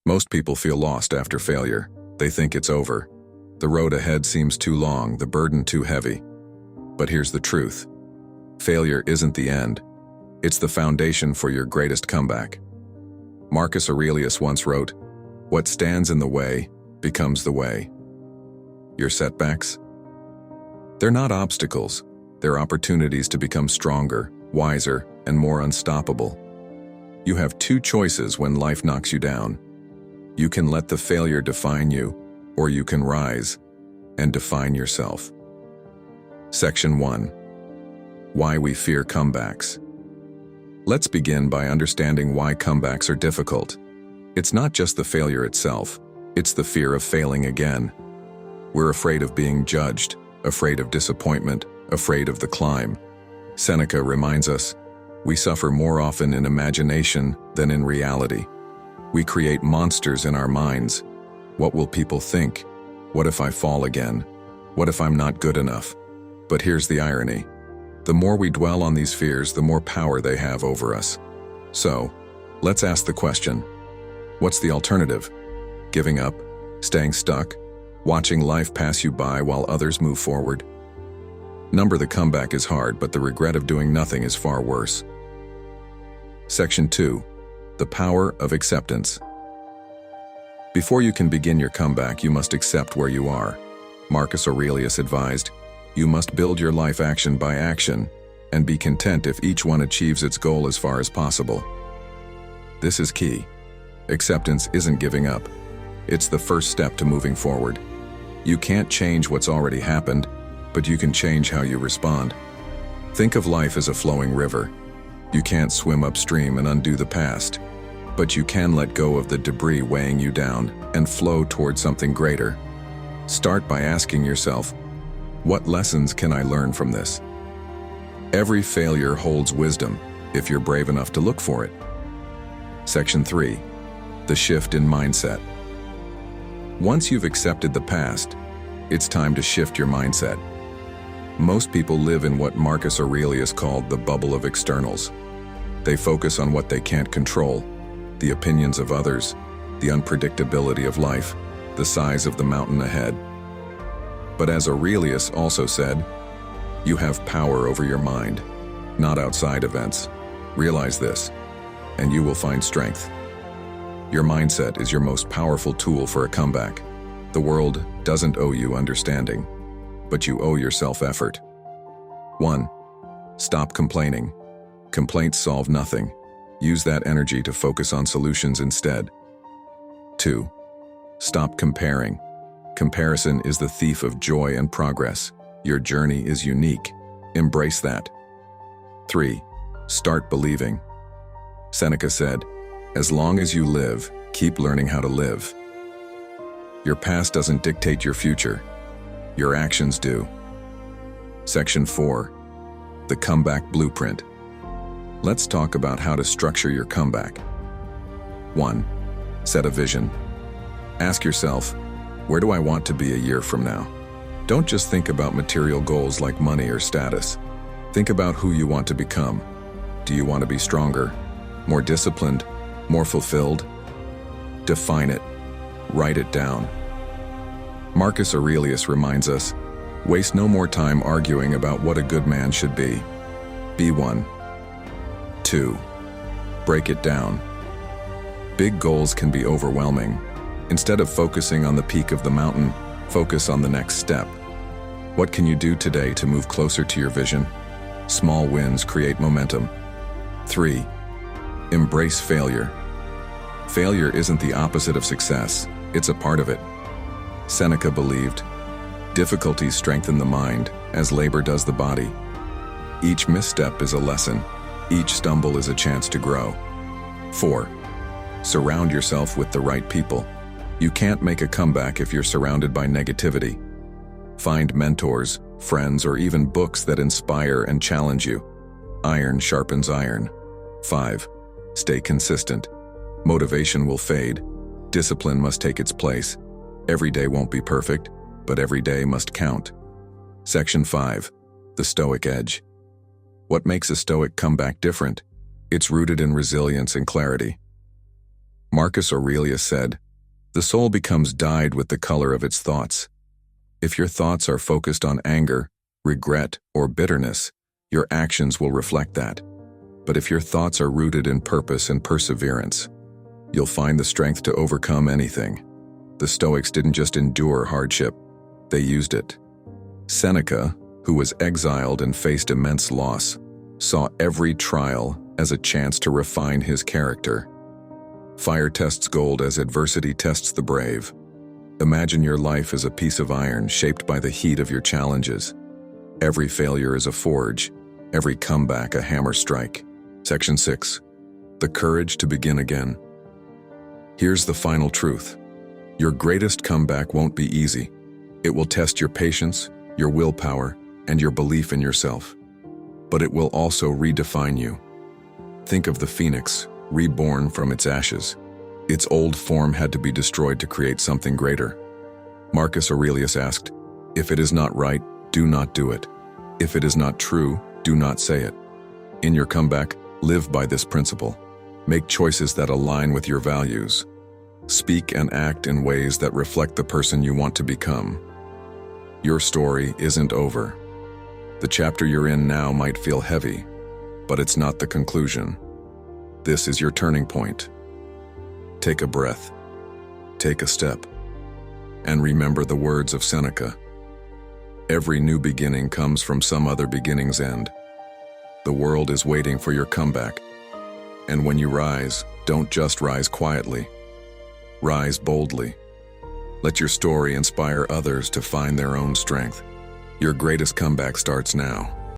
Most people feel lost after failure. They think it's over. The road ahead seems too long, the burden too heavy. But here's the truth. Failure isn't the end. It's the foundation for your greatest comeback. Marcus Aurelius once wrote, "What stands in the way becomes the way." Your setbacks? They're not obstacles. They're opportunities to become stronger, wiser, and more unstoppable. You have two choices when life knocks you down. You can let the failure define you, or you can rise and define yourself. Section 1. Why we fear comebacks. Let's begin by understanding why comebacks are difficult. It's not just the failure itself, it's the fear of failing again. We're afraid of being judged, afraid of disappointment, afraid of the climb. Seneca reminds us, we suffer more often in imagination than in reality. We create monsters in our minds. What will people think? What if I fall again? What if I'm not good enough? But here's the irony. The more we dwell on these fears, the more power they have over us. So, let's ask the question, what's the alternative? Giving up? Staying stuck? Watching life pass you by while others move forward? The comeback is hard, but the regret of doing nothing is far worse. Section 2. The power of acceptance. Before you can begin your comeback, you must accept where you are. Marcus Aurelius advised, you must build your life action by action, and be content if each one achieves its goal as far as possible. This is key. Acceptance isn't giving up. It's the first step to moving forward. You can't change what's already happened, but you can change how you respond. Think of life as a flowing river. You can't swim upstream and undo the past, but you can let go of the debris weighing you down and flow toward something greater. Start by asking yourself, what lessons can I learn from this? Every failure holds wisdom, if you're brave enough to look for it. Section 3. The shift in mindset. Once you've accepted the past, it's time to shift your mindset. Most people live in what Marcus Aurelius called the bubble of externals. They focus on what they can't control, the opinions of others, the unpredictability of life, the size of the mountain ahead. But as Aurelius also said, you have power over your mind, not outside events. Realize this, and you will find strength. Your mindset is your most powerful tool for a comeback. The world doesn't owe you understanding, but you owe yourself effort. 1. Stop complaining. Complaints solve nothing. Use that energy to focus on solutions instead. 2. Stop comparing. Comparison is the thief of joy and progress. Your journey is unique. Embrace that. 3. Start believing. Seneca said, as long as you live, keep learning how to live. Your past doesn't dictate your future. Your actions do. Section 4. The comeback blueprint. Let's talk about how to structure your comeback. 1. Set a vision. Ask yourself, where do I want to be a year from now? Don't just think about material goals like money or status. Think about who you want to become. Do you want to be stronger, more disciplined, more fulfilled? Define it. Write it down. Marcus Aurelius reminds us, waste no more time arguing about what a good man should be. Be one. 2. Break it down. Big goals can be overwhelming. Instead of focusing on the peak of the mountain, focus on the next step. What can you do today to move closer to your vision? Small wins create momentum. 3. Embrace failure. Failure isn't the opposite of success, it's a part of it. Seneca believed, difficulties strengthen the mind, as labor does the body. Each misstep is a lesson. Each stumble is a chance to grow. 4. Surround yourself with the right people. You can't make a comeback if you're surrounded by negativity. Find mentors, friends, or even books that inspire and challenge you. Iron sharpens iron. 5. Stay consistent. Motivation will fade. Discipline must take its place. Every day won't be perfect, but every day must count. Section 5. The Stoic Edge. What makes a Stoic comeback different? It's rooted in resilience and clarity. Marcus Aurelius said, "The soul becomes dyed with the color of its thoughts." If your thoughts are focused on anger, regret, or bitterness, your actions will reflect that. But if your thoughts are rooted in purpose and perseverance, you'll find the strength to overcome anything. The Stoics didn't just endure hardship, they used it. Seneca, who was exiled and faced immense loss, saw every trial as a chance to refine his character. Fire tests gold as adversity tests the brave. Imagine your life as a piece of iron shaped by the heat of your challenges. Every failure is a forge, every comeback a hammer strike. Section 6. The courage to begin again. Here's the final truth. Your greatest comeback won't be easy. It will test your patience, your willpower, and your belief in yourself. But it will also redefine you. Think of the phoenix, reborn from its ashes. Its old form had to be destroyed to create something greater. Marcus Aurelius asked, "If it is not right, do not do it. If it is not true, do not say it." In your comeback, live by this principle. Make choices that align with your values. Speak and act in ways that reflect the person you want to become. Your story isn't over. The chapter you're in now might feel heavy, but it's not the conclusion. This is your turning point. Take a breath, take a step, and remember the words of Seneca. Every new beginning comes from some other beginning's end. The world is waiting for your comeback. And when you rise, don't just rise quietly. Rise boldly. Let your story inspire others to find their own strength. Your greatest comeback starts now.